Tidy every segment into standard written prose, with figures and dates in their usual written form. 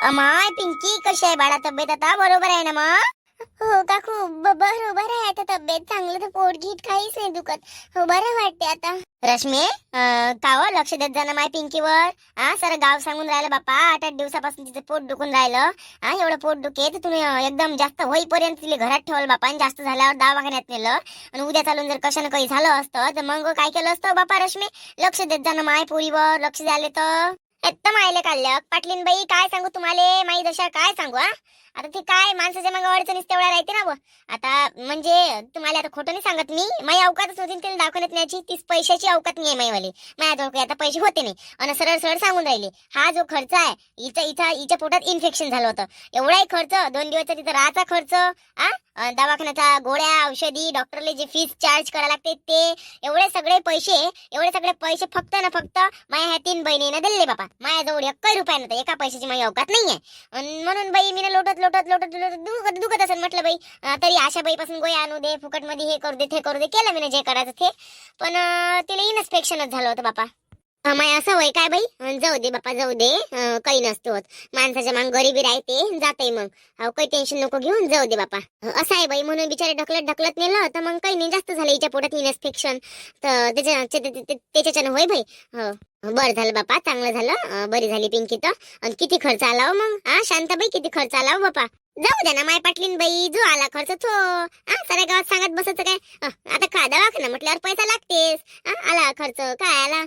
अमाय पिंकी, कशी आहे बाळा तब्येत आता? बरोबर आहे ना मग? हो काकू, बरोबर आहे आता तब्येत. चांगलं तर पोट गीट काहीच नाही दुखत. हो, बरं वाटते आता. रश्मी, का हो लक्ष देत जा ना माय पिंकीवर. सारं गाव सांगून राहिलं बापा, 8-8 दिवसापासून तिचं पोट दुखून राहिलं. एवढं पोट दुखे तर तुम्ही एकदम जास्त होईपर्यंत तिला घरात ठेवलं बापा, आणि जास्त झाल्यावर दवाखान्यात नेलं. आणि उद्या चालून जर कशानं काही झालं असतं तर मग काय केलं असतं बापा? रश्मी, लक्ष देत जा ना माय पोरीवर, लक्ष द्याले तर. एकदम आयले काढल्या पाटलीन बाई, काय सांगू तुम्हाला माई दशा, काय सांगू. आता ते काय माणसाच्या मग अडचणीच तेवढ्या राहते ना. आता म्हणजे तुम्हाला आता खोटं नाही सांगत मी, माई अवकातच होती तिला दवाखान्यात न्यायची. तीच पैशाची अवकात नाही माईवाली. माझ्याजवळ काही आता पैसे होते नाही, आणि सरळ सरळ सांगून राहिले हा जो खर्च आहे, हिच्या पोटात इन्फेक्शन झालं होतं, एवढाही खर्च, 2 दिवसाचा तिथं राहायचा खर्च, दवाखान्याचा गोळ्या औषधी, डॉक्टरला जे फीस चार्ज करायला लागते ते, एवढे सगळे पैसे फक्त ना फक्त माझ्या ह्या 3 बहिणीने दिले बापा. माझ्याजवळ 1 रुपया नव्हता, एका पैशाची माझी अवकात नाहीये. म्हणून बाई मी लोटत लोटत लोटत लोटत दुखत असेल म्हटलं बाई, तरी आशा बाईपासून गोळ्या आणू दे, फुकट मध्ये हे करू दे ते करू दे, केलं मी जे करायचं ते. पण तिला इन्स्पेक्शनच झालं होतं बापा. माय असं वय काय बाई, जाऊ दे बापा जाऊ दे, काही नसतं होत. माणसाच्या माग गरिबी राहते, जाते मग. काही टेन्शन नको घेऊन, जाऊ दे बापा. असं आहे बाई, म्हणून बिचारे ढकलत ढकलत नेलं तर मग काही नाही जास्त झालं हिच्या पोटात इन्स्पेक्शन, तर त्याच्यानं होय बाई. हो, बरं झालं बापा, चांगलं झालं, बरी झाली पिंकी तर. आणि किती खर्च आला हो मग? शांताबाई, किती खर्च आला हो बापा? जाऊ द्या ना माय पाटलीन बाई, जो आला खर्च तो साऱ्या गावात सांगत बसायचं काय. आता का दवाखाना म्हटल्यावर पैसा लागतेस. आला खर्च काय आला,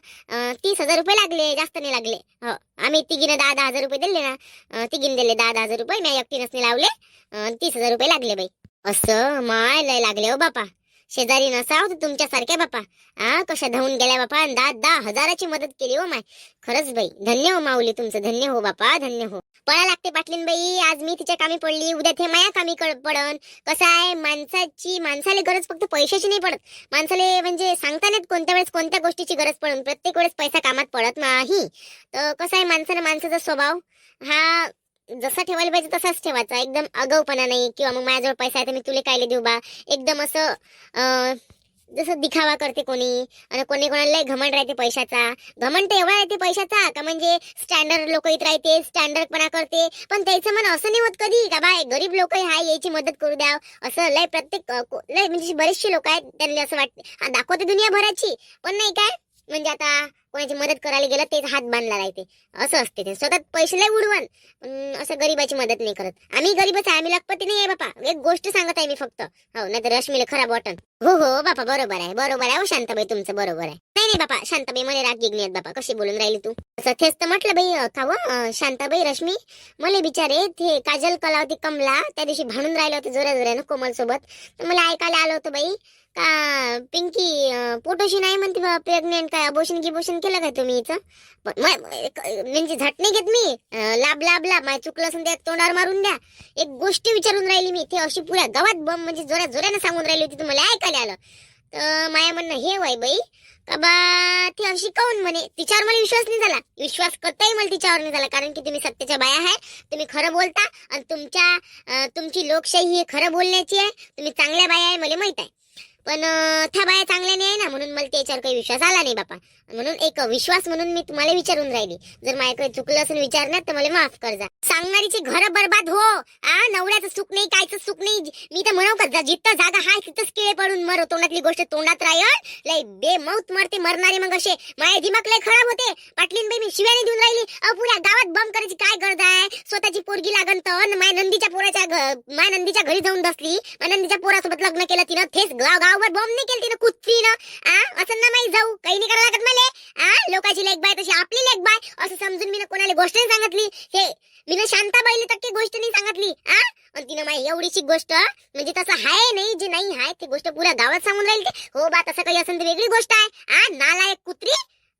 30,000 रुपये लागले, जास्त नाही लागले. हो, आम्ही तिघीनं 10,000 रुपये दिले ना, तिघीने दिले 10,000 रुपये, मी एकटीनच नाही लावले. 30,000 रुपये लागले बाई. असं माय लय लागले हो बापा. शेजारी नसाव तर तुमच्यासारख्या बापा, कशा धावून गेल्या बापा, 10,000ची मदत केली हो माय. खरंच बाई, धन्य हो माऊली तुमचं, धन्य हो बापा, धन्य हो. पळा लागते पाटलीन बाई, आज मी तिच्या कामी पडली, उद्या ते माया कामी पडन. कसं आहे, माणसाला गरज फक्त पैशाची नाही पडत. माणसाला म्हणजे सांगता नाहीत कोणत्या वेळेस कोणत्या गोष्टीची गरज पडन. प्रत्येक वेळेस पैसा कामात पडत नाही. तर कसं आहे, माणसाचा स्वभाव हा जसा ठेवायला पाहिजे तसाच ठेवायचा. एकदम आगाऊपणा नाही, किंवा मग माझ्याजवळ पैसा आहे तर मी तुला कायले देऊ बा, एकदम असं जसं दिखावा करते कोणी. आणि कोणाला घमंड राहते पैशाचा. घमंड तर एवढा राहते पैशाचा का म्हणजे स्टँडर्ड लोक इथं राहते, स्टँडर्डपणा करते. पण त्याचं मन असं नाही होत कधी का बाय गरीब लोक हाय, याची मदत करू द्या. असं लय प्रत्येक लय म्हणजे बरेचसे लोक आहेत, त्यांना असं वाटते दाखवते दुनिया भराची, पण नाही काय म्हणजे आता कोणाची मदत करायला गेलं तेच हात बांधला राहते. असं असते ते, स्वतः पैसे लय उडवण, पण असं गरीबाची मदत नाही करत. आम्ही गरीबच आहे, आम्ही लखपती नाही आहे बापा. एक गोष्ट सांगत आहे मी फक्त, हो नाही तर रश्मीला खराब वाटन. हो हो बापा, बरोबर आहे, बरोबर आहे. हो शांताबाई, तुमचं बरोबर आहे. नाही नाही बापा, शांताबाई मला राग गिगण्यात बापा, कशी बोलून राहिली तू. असं तेच तर म्हटलं बाई. का शांताबाई, रश्मी, मला बिचारे ते काजल कलावती कमला त्या दिवशी भांडून राहिले होते जोऱ्या जोऱ्यानं कोमल सोबत. तर मला ऐकायला आलं होतं बाई का पिंकी पोटोशी नाही म्हणते प्रेग्नेंट, काय अबोशन गिबोशन केलं काय तुम्ही हिचं? म्हणजे झट नाही घेत मी, लाभ लाभ लाभ माय चुकलं असून त्या तोंडावर मारून द्या. एक गोष्ट विचारून राहिली मी, ते अशी पुऱ्या गावात बम म्हणजे जोऱ्या जोऱ्यानं सांगून राहिली होती, तुम्हाला ऐकायला आलं. तर माया म्हणणं हे वय बाई का बा ती अशी काऊन म्हणे, तिच्यावर मला विश्वास नाही झाला. विश्वास करताही मला तिच्यावर नाही झाला, कारण की तुम्ही सत्याच्या बाया आहे, तुम्ही खरं बोलता, आणि तुमची लोकशाही ही खरं बोलण्याची आहे. तुम्ही चांगल्या बाया आहे, मला माहित आहे. पण त्या बाया चांगल्या नाही आहे ना, म्हणून मला त्याच्यावर काही विश्वास आला नाही बापा. म्हणून एक विश्वास म्हणून मी तुम्हाला विचारून राहिली. जर माझ्याकडे चुकलं असून विचारणार तर मला माफ कर जा. सांगणारीचे घर बरबाद हो. नवऱ्याचं सुख नाही, कायचं सुख नाही. मी तर म्हणू का जिथं जागा हाय तिथंच किळे पडून मरो. तोंडातली गोष्ट तोंडात राहील, लय बेमौत मरते मरणारे. मग असे माझे दिमाग लय खराब होते. पाटलीन बाई, मी शिव्याने देऊन राहिली. पुऱ्या गावात बंद करायची काय गरज आहे? स्वतःची पोरगी लागन तर माझ्या नंदीच्या घरी जाऊन बसली. माझ्या नंदीच्या पोरासोबत लग्न केलं तिनं. थेस गावभर बॉम्ब नाही केलं तिनं कुत्रीनं. असं ना माही जाऊ, काही नाही करायला लागत मला. लोकांची लेक बाय तशी आपली लेक बाय असं समजून मी कोणाला गोष्ट नाही सांगितली. हे मी शांताबाईला टक्के गोष्ट नाही सांगितली. आणि तिनं माही एवढीशी गोष्ट म्हणजे तसं हाय नाही, जे नाही हाय ती गोष्ट पुऱ्या गावात सांगून राहील. हो बा, तसं काही असेल तर वेगळी गोष्ट आहे. नालायक कुत्री.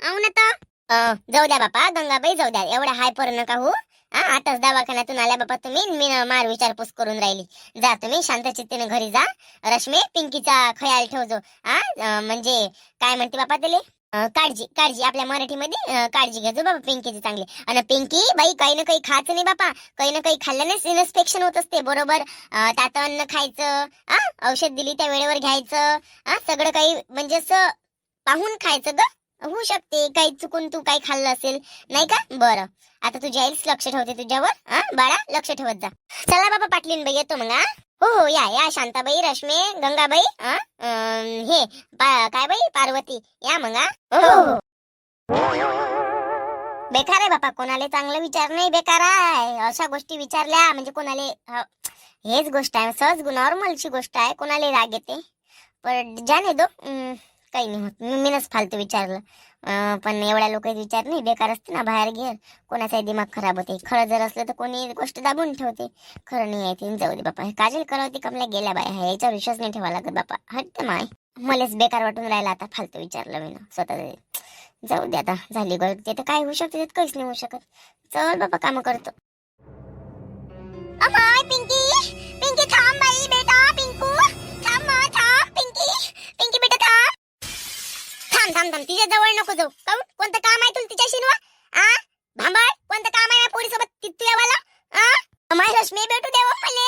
ना तर जाऊ द्या बापा, गंगाबाई जाऊ द्या, एवढा हाय पर नका हो. आताच दवाखान्यातून आल्या बापा तुम्ही, मी मार विचारपूस करून राहिली. जा तुम्ही शांत चित्तेने घरी जा. रश्मी, पिंकीचा खयाल ठेवजो. म्हणजे काय म्हणते बापा त्याले, काळजी आपल्या मराठीमध्ये काळजी घ्यायचो बाबा पिंकीची चांगली. आणि पिंकी बाई, काही ना काही खायचं नाही बापा. काही ना काही खाल्ल्यानेच इन्स्पेक्शन होत असते. बरोबर तातं अन्न खायचं, औषध दिली त्या वेळेवर घ्यायचं. सगळं काही म्हणजे असं पाहून खायचं ग. होऊ शकते काही चुकून तू काही खाल्लं असेल नाही का. बरं आता तुझी आईच लक्ष ठेवते तुझ्यावर. बाळा लक्ष ठेवत जा. चला बाबा पाटलीन बाई येतो मग. हो हो या या शांताबाई रश्मी गंगाबाई हे काय बाई पार्वती या मग. हो बेकार आहे बापा कोणाला चांगलं विचार नाही बेकार आहे. अशा गोष्टी विचारल्या म्हणजे कोणाला हेच गोष्ट आहे सहज नॉर्मलची गोष्ट आहे कोणाला राग येते. पण जाने दो काही नाही होत मीनच फालतू विचारलं. पण एवढ्या लोक विचार नाही बेकार असते ना बाहेर घेर कोणाचाही दिमाग खराब होते. खरं जर असलं तर कोणी गोष्ट दाबून ठेवते. खरं नाही आहे ते जाऊ दे बापा. काजल करावती कमल्या गेल्या बाया याच्यावर विश्वास नाही ठेवा लागत बापा. हट्ट माय मलाच बेकार वाटून राहिला आता फालतू विचारलं मी स्वतः. जाऊ दे आता झाली गळती तर काय होऊ शकते त्यात काहीच नाही होऊ शकत. चल बापा काम करतो. अमाय पिंकी पिंकी थांब बाई बेटा पिंकू थांब थांब पिंकी पिंकी बेटा थांब थांब थांब थांब तिच्या जवळ नको जाऊ. काऊन कोणतं काम आहे तुला तिच्याशी ना भांबळ कोणतं काम आहे पोरीसोबत तुझ्यावाला. अमाय रश्मी भेटू देव मले.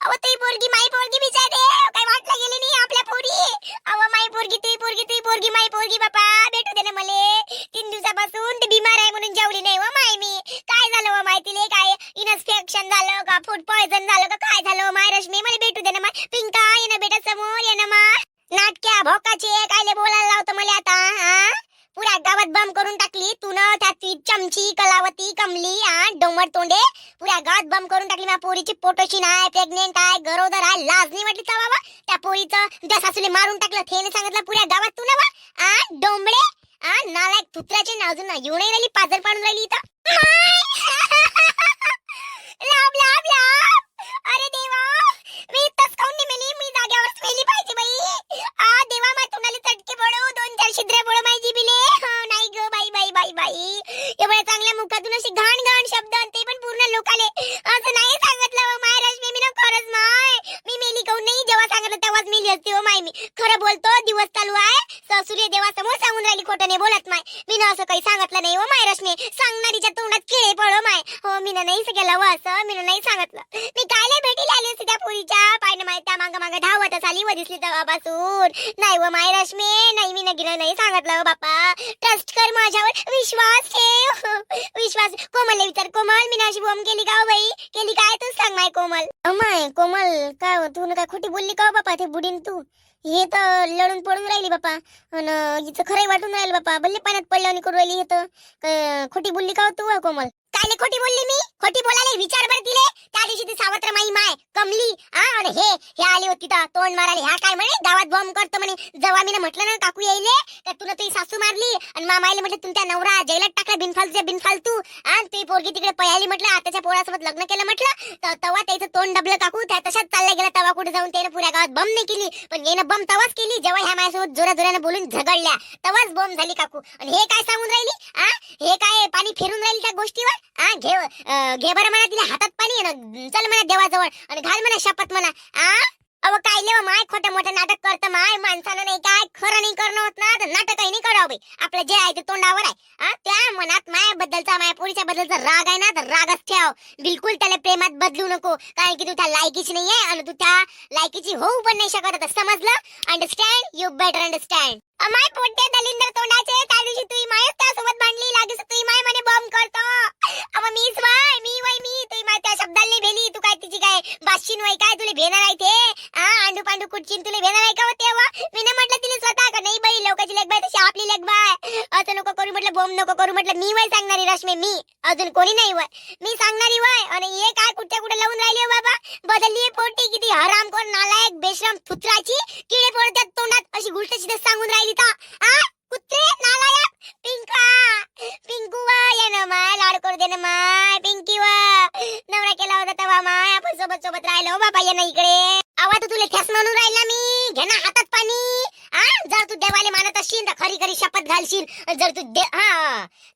अव तुही पोरगी माई पोरगी बिचारे काय वाटलं गेली नाही आपल्या पोरी. अव माई पोरगी माई पोरगी बापा भेटू दे ना मले. 3 दिवसापासून ती बिमार आहे म्हणून जेवली नाही व माय मी. काय झालं व माय तिले काय इन्फेक्शन झालं का फूड पॉइझन झालं का काय झालं माय रश्मी मला भेटू दे ना माय. पिंका ये ना बेटा समोर ये ना माय. नाटक्या भोकाचे कायले बोलायला लावतं मला आता. पुऱ्या गावात बम करून टाकली तू न त्या चमची कलावती कमली डोमर तोंडे पुऱ्या गावात बम करून टाकली. माझ्या पोरीची पोटोशी नाही प्रेग्नेंट आहे गरोदर आहे लाज नाही वाटली का बाबा. त्या पोरीचं त्या सासूले मारून टाकलं थेने सांगितलं पुऱ्या गावात तू ना बा डोंबळे नालायक थुत्राचे ना अजून येऊन राहिली पाजर पाडून राहिली इथं. लाभ लाभ लाभ. अरे देवा मी इथंच खाऊन नाही मेली मी जाग्यावरच मेली पाहिजे बाई. देवा मा तोंडाला चटके पडो 2-4 छिद्रे पडो माझी जिबीले. नाही ग बाई बाई बाई बाई एवढ्या चांगल्या मुखातून असे घाण घाण शब्द ते पण पूर्ण लोकाले असं नाही सांगितलं माय रश्मी मी ना खरंच माय मी मेली काऊन नाही. जेव्हा सांगितलं तेव्हाच मेली असते हो माय मी. खरं बोलतो दिवस चालू आहे ससुरे देवासमोर सांगून राहिली खोटं नाही बोलत माय. मी ना असं काही सांगितलं नाही हो माय रश्मी. सांगणारीच्या तोंडात किडे पडो माय. हो मी ना नाही केलं व असं मी नाही सांगितलं. मी कायले भेटीला आली असते त्या पोरीच्या पायनं माय त्या मागं मागं धावतच आली व दिसली तेव्हापासून. नाही व माय रश्मी नाही मी नगीनं नाही सांगितलं बापा. ट्रस्ट कर माझ्यावर विश्वास ठेव विश्वास. कोमलला विचार कोमल मी ना अशी बॉम्ब केली का बाई केली काय तूच सांग माय कोमल. माय कोमल काय तू काय खोटी बोलली का बापा ते बुडीन तू. हे तर लढून पडून राहिली बापा हिचं खरंही वाटून राहिलं बापा. भल्ले पाण्यात पडल्याने करून राहिली. हे तर खोटी बोलली का तू कोमल. कायले खोटी बोलली मी. खोटी बोलायला विचार बर तिले. त्या दिवशी ती सावत्र माई माय कमली आणि हे आली होती तर तोंड मारायला. ह्या काय म्हणे गावात बॉम्ब करतो म्हणे. जेव्हा मी म्हटलं ना काकू यायले तर तुला तुझी सासू मारली आणि मामाईले म्हटलं तुमच्या नवरा जेलात टाकला बिनफालतू आणि ती पोरगी तिकडे पयाली म्हटलं आताच्या पोरासोबत लग्न केलं म्हटलं. तर तेव्हा त्याचं तोंड दबलं काकू त्या तशाच चालल्या गेला. तेव्हा कुठे जाऊन त्याने पुऱ्या गावात बॉम्ब नाही केली पण येणं बॉम्ब तेव्हाच केली जेव्हा ह्या माझ्यासोबत जोराजोराने बोलून झगडल्या तेव्हाच बॉम्ब झाली काकू. आणि हे काय सांगून राहिली हे काय पाणी फिरून राहिली त्या गोष्टीवर. घे बरं म्हणा तिला हातात पाणी चल म्हणा देवाजवळ आणि घाल म्हणा शपथ म्हणा. अव काय लेवा माय खोटं मोठं नाटक करतं माय. माणसानं नाही काय खरं नाही करणं होत ना तर नाटकही नाही करावं बाई. आपलं जे आहे ते तोंडावर आहे. त्या मनात मायाबद्दलचा माया पोरीच्या बद्दलचा राग आहे ना तर रागच ठेव. बिलकुल त्याला प्रेमात बदलू नको कारण की तू त्या लायकीची नाहीये आणि तू त्या लायकीची होऊ पण नाही शकत. समजलं. Understand you better understand. माय पोट्या दलिंदर तोंडाचे त्या दिवशी तुही मायच त्यासोबत भांडली लागेस तुही माय म्हणे बॉम्ब करतो. अव मीच वाय मी तुही माय त्या शब्दांनी भेली. तू काय तिची काय बाशीन वय काय तुला भेणार आहे ते आंडू पांडू कुटचीन तुला भेणार आहे का तेव्हा. मी ना म्हटलं तिने स्वतः का नाही बाई लोकांची लेग बाय तशी आपली लेग बाय. असं नको करू म्हटलं बॉम्ब नको करू म्हटलं. मी वय सांगणारी रश्मी मी अजून कोणी नाही वय मी सांगणारी वय. आणि हे काय कुठे लावून राहिली हो बाबा. बदलली पोटी किती हराम कोण नालायक बेशरम थुत्राची किडे पडतात तोंडात अशी उलट सांगून राहिली ता कुत्रे नालायक. पिंकू वा ये ना माय लाड करू दे ना माय. पिंकी वा नवरा केला होता तेव्हा माय आपण सोबत राहिलो बाबा ये ना इकडे. आवा तुला ठेस म्हणून राहिला मी. घे ना हातात पाणी. जर तू देवाले मानत असशील तर खरी खरी शपथ घालशील. जर तू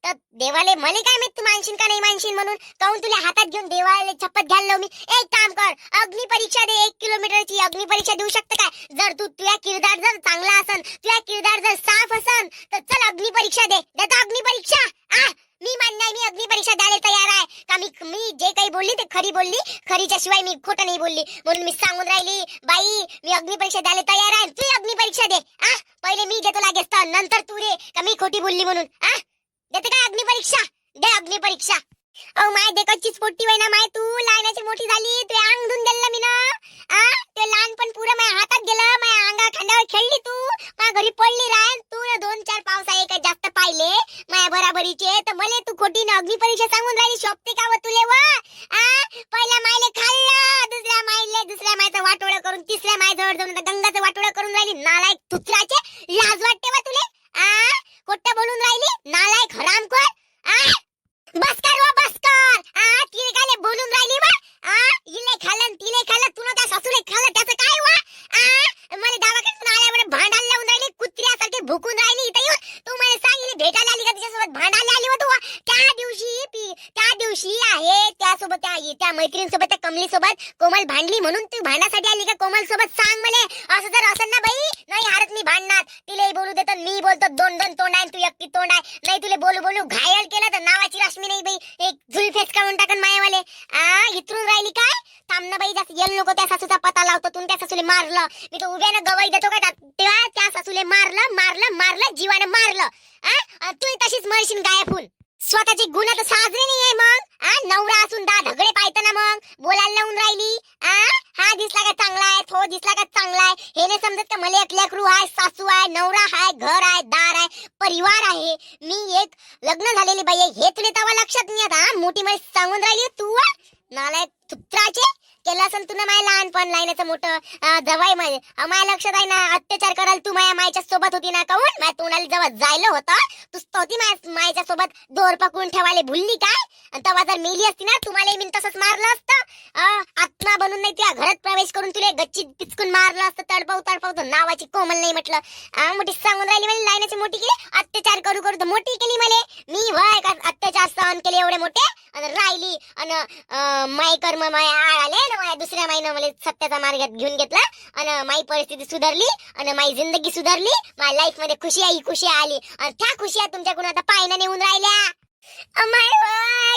तर देवाले मला काय माहित तू मानशील का नाही मानशील म्हणून. काहून तुला हातात घेऊन देवाले शपथ घाललो मी. एक काम कर अग्नि परीक्षा दे. 1 किलोमीटरची अग्नि परीक्षा देऊ शकते काय. जर तू तुझा किरदार जर चांगला असन तुझा किरदार जर साफ असन तर चल अग्नि परीक्षा दे. देता अग्नि परीक्षा. मी मान्य आहे मी अग्नि परीक्षा द्यायला तयार आहे. का मी जे काही बोलली ते खरी बोलली, खरीच्या शिवाय मी खोटं नाही बोलली, म्हणून मी सांगून राहिली बाई मी अग्निपरीक्षा द्यायला तयार आहे, तू अग्निपरीक्षा दे. पहिले मी देतो लागेस तर नंतर तू रे, का मी खोटी बोलली म्हणून देते काय अग्निपरीक्षा? दे अग्निपरीक्षा. अहो माय देखतचीच पोट्टी वय ना माय, तू लहानाची मोठी झाली, तू अंग धुवून दिलं मी ना. ते लहानपण पुरं माझ्या हातात गेलं, माझ्या अंगा खांद्यावर खेळली तू, माझ्या घरी पडली राय, तू 2-4 पावसा एक जास्त पाहिले माझ्या बराबरीचे, तर मला तू खोटी ना अग्निपरीक्षा सांगून राहिली. शोभते का व तुले व? पहिल्या मायले खाल्लं, दुसऱ्या मायचं वाटोळं करून तिसऱ्या माय जवळ जाऊन गंगाचं वाटोळं करून राहिली. नालायक तुत्राचे, लाज वाटते वा तुले? खोटं बोलून राहिली नालायक हरामखोर. बस कर व बस कर. तिले काय बोलून राहिली वा? इले खाल्लं तिले खाल्लं, तुला त्या सासूले खाल्लं, त्याचं काय वा? मला दवाखान्यात आल्यावर भांडायला लावून राहिली, कुत्र्यासारखी भुकून राहिली इथे येऊन. तू मला सांगितले भेटायला आली का तिच्यासोबत भांडायला आली होती? त्या दिवशी आहे त्यासोबत त्या मैत्रिणीसोबत त्या कमली सोबत कोमल भांडली म्हणून तू भांडासाठी आली का कोमल सोबत? सांग मला. असं जर असेल ना बाई, नाही हारत मी भांडणार. तिलाही बोलू देतो, मी बोलतो, 2 तोंड आहे, तू एकटी तोंड आहे. नाही तुला बोलू घायल केलं तर नावाची रश्मी नाही बाई, एक झुलफेस काढून टाकन मायावाले. इतरून राहिली काय? थांब ना बाई, जास्त येल नको. त्या सासूचा पता लावतो, तू त्या सासूले मारलं, मी तर उभ्यानं गवाई देतो का तेव्हा त्या सासूले मारलं जीवानं मारलं. तू तशीच मरशील गायब होऊन. स्वतःची गुण तर साजरे नाही आहे मग. नवरा असून 10 धगडे पाहत ना मग बोलायला लावून राहिली. हा दिसला का चांगला आहे, तो दिसला का चांगला आहे, हे नाही समजत का मला एक लेकरू आहे, सासू आहे, नवरा आहे, घर आहे, दार आहे, परिवार आहे, मी एक लग्न झालेली बाई आहे, हे तुला तेव्हा लक्षात नाही आता? मोठी माई सांगून राहिली तू नालायक तुत्राचे. केलं असं तुला माझ्या लहानपण लाईनाचं मोठं जवाई माझे माझ्या लक्षात आहे ना. अत्याचार करायला तू माझ्या मायच्या सोबत होती ना, काहून माझ्या तोंडाला जेव्हा जायला होतं तू होती मायच्या सोबत दोर पकडून ठेवायला भुलली काय? आणि तेव्हा जर मेली असती ना तुम्हाला मी तसंच मारलं असतं. आत्मा बनून नाही तुझ्या घरात प्रवेश करून तुला गच्ची पिचकून मारलं असतं. तडपाव नावाची कोमल नाही म्हटलं. मोठी सांगून राहिली मला लाईनाची मोठी केली, अत्याचार करू मोठी केली मला. मी वय का अत्याचार सहन केले एवढे मोठे आणि राहिली आणि माय कर्म माय आले ना, माझ्या दुसऱ्या माईनं मला सत्याचा मार्गात घेऊन घेतला आणि माई परिस्थिती सुधारली आणि माई जिंदगी सुधारली. माझ्या लाईफ मध्ये खुशी आली आणि त्या खुशिया तुमच्याकडून आता पायना नेऊन राहिल्या.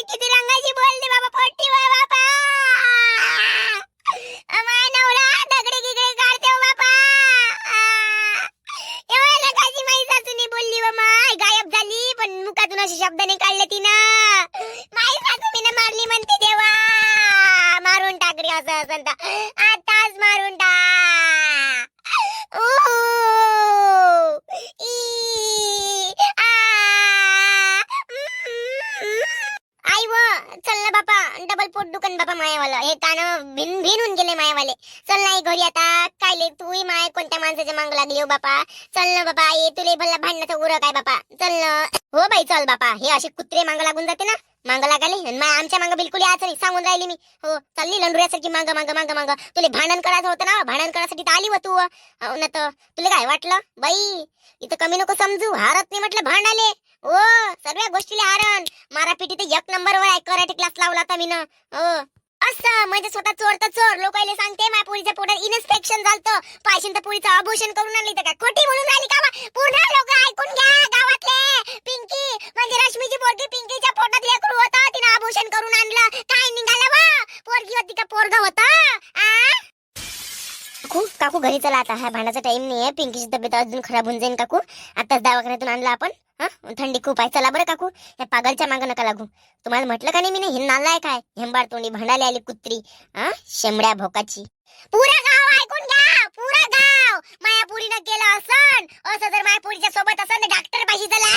किती रंगाची बोलली बाबा, पोट्टी वा बाबा. माय नवरा दगडे गिगडे काढते हो बाबा. एवढ्या रंगाची माई सासूने बोलली व माय गायब झाली, पण मुखातून असे शब्द नाही काढले तिनं. माई सासू मीनं मारली म्हणते देवा, मारून टाक रे असं आताच मारून टाक. आई व चल ना बापा, डबल पोट दुकान बापा मायावाला, हे कान भिनून गेले मायावाले. चल नाही घरी आता. काय तूही माय कोणत्या माणसाच्या मांग लागली हो बापा? चल ना बापा, ये तुले भल्ला भांडण्याचा उरक आहे बापा, चल ना. हो बाई चल बापा, हे असे कुत्रे मांग लागून जाते ना, मांग लागाले. आमच्या मांग बिलकुल यायचं नाही, सांगून राहिली मी. हो चालली लंडुऱ्यासारखी मांग तुला भांडण करायचं होतं ना, भांडण करायसाठी तर आली व तू ना. तर तुला काय वाटलं बाई, इथं कमी नको समजू, हारत नाही म्हटलं भांडाले. हो सगळ्या गोष्टीला हारण. मारापिटी तर 1 नंबरवर आहे, कराटे क्लास लावला होता मी ना. हो असं म्हणजे स्वतः चोर तर चोर. लोकायले सांगते माझ्या पुरीच्या पोटात इन्स्पेक्शन झालतं, पायशीन तर पुरीचं आभूषण करून आणली, तर काय खोटी म्हणून राहिली का? पूर्ण लोक ऐकून घ्या गावातले. पिंकी म्हणजे रश्मीची पोरगी, पिंकीच्या पोटात लेकरू होतं, तिने आभूषण करून आणलं. काय निघालं वा? पोरगी होती का पोरगा होता? काकू घरी चला आता, हा भांडाचा टाइम नाहीये. पिंकीची तब्येत अजून खराब होऊन जाईल काकू. आताच दवाखान्यातून आणला आपण. थंडी खूप आहे, चला बरं काकू. या पागलच्या मागं नका लागू. तुम्हाला म्हटलं का नाही मी हे नालाय काय हेंबाड तोंडी भांडायला आली कुत्री, शेमड्या भोकाची. पुरा गाव ऐकून घ्या, पुरा गाव. माया पुरीनं केलं असं जर माया पुरीच्या सोबत असन तर डॉक्टर पाशी चला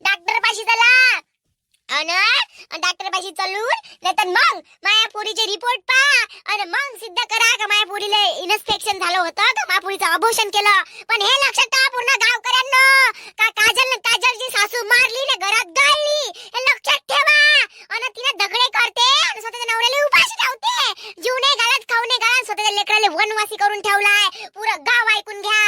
डॉक्टर पाशी चलून नाही तर मग माया पुरीचे रिपोर्ट पहा आणि मग सिद्ध करा का माया पुरीला इन्स्पेक्शन झालं होतं का माया पुरीचं आभूषण केलं. पण हे लक्षात ठेवा पूर्ण गावकऱ्यांनो, का काजलची सासू मारली ना घरात गाळली, हे लक्षात ठेवा. आणि तिने दगडे करते आणि स्वतःच्या नवऱ्याला उपाशी ठेवते, जीव नाही घालत, खाऊ नाही घालत, स्वतःच्या लेकराला वनवासी करून ठेवलाय. पुरं गाव ऐकून घ्या.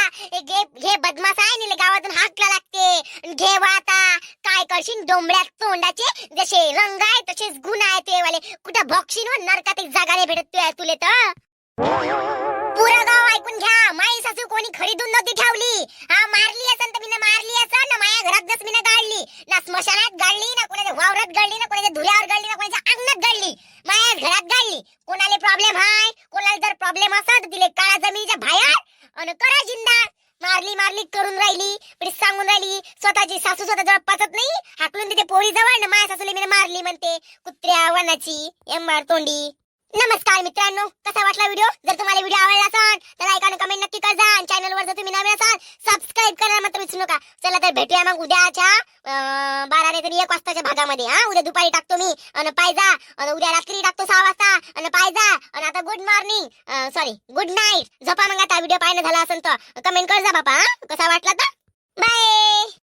हे बदमाश आहे निले गावातून हाकला लागते. घे आता काय करशील डोंबड्यात तोंडाचे, जसे रंग आहे तसेच गुण आहे ते वाले. कुठं भोगशील व नरकात एक जागा नाही भेटत तुले तर. पुरं गाव ऐकून घ्या. माई सासू कोणी खरीदून नव्हती ठेवली. मारली असन तर मीनं मारली असन ना, माया घरात जस मीनं गाडली ना, स्मशानात गाडली ना, कोणाच्या वावरात घरात गळली ना, कोणाच्या धुऱ्यावर गळली ना, कोणाच्या अंगणात गळली, माझ्याच घरात गळली. कोणाला प्रॉब्लेम हाय, कोणाला जर प्रॉब्लेम असेल तर तिले काळा जमिनीच्या बाहेर आणि करा जिंदा. मारली मारली करून राहिली, पण सांगून राहिली स्वतःची सासू स्वतःजवळ पचत नाही, हाकलून तिथे पोरी जवळ ना माझ्या सासूला मी मारली म्हणते, कुत्र्या वनाची एंबार तोंडी. नमस्कार मित्रांनो, कसा वाटला व्हिडिओ? जर तुम्हाला व्हिडिओ आवडला असेल तर लाईक आणि कमेंट नक्की करा आणि चॅनल वर जर तुम्ही नवीन असाल सबस्क्राईब करायला मात्र विसरू नका. चला तर भेटूया मग उद्याच्या 12 नाही तर 1 वाजताच्या भागामध्ये. उद्या दुपारी टाकतो मी आणि पायजा, आणि उद्या रात्री टाकतो 6 वाजता आणि पायजा. आणि आता good morning, sorry good night. झोपा मग आता. व्हिडिओ पाहिजे झाला असेल तर कमेंट कर जा बापा कसा वाटला तर. बाय.